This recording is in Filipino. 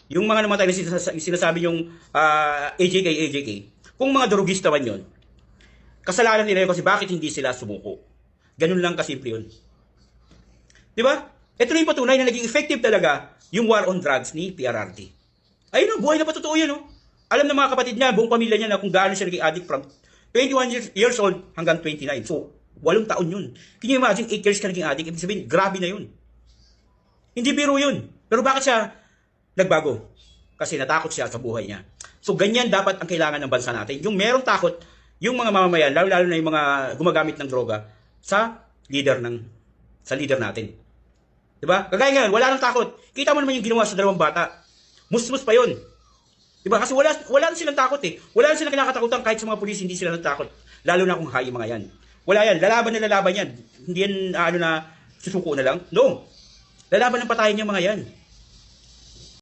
Yung mga namatay na sinasabi yung AJK, kung mga drugista man yun, kasalanan nila yun kasi bakit hindi sila sumuko. Ganun lang kasimple yun. Di ba? Ito na yung patunay na naging effective talaga yung war on drugs ni PRRD. Ayun o, buhay na patotoo yan o. Alam ng mga kapatid niya, buong pamilya niya na kung gaano siya naging addict from 21 years old hanggang 29. So, 8 taon yun. Can you imagine, 8 years ka naging addict? Ibig sabihin, grabe na yun. Hindi biro yun. Pero bakit siya nagbago? Kasi natakot siya sa buhay niya. So, ganyan dapat ang kailangan ng bansa natin. Yung merong takot, yung mga mamamayan, lalo na yung mga gumagamit ng droga, sa leader natin. Diba? Kagaya ngayon, wala nang takot. Kita mo naman yung ginawa sa 2 bata. Musmus pa yun. Diba? Kasi wala na silang takot eh. Wala na silang kinakatakutan kahit sa mga pulis, hindi sila natakot. Lalo na kung high mga yan. Wala yan. Lalaban na lalaban yan. Hindi yan na susuko na lang. No. Lalaban ng patayin yung mga yan.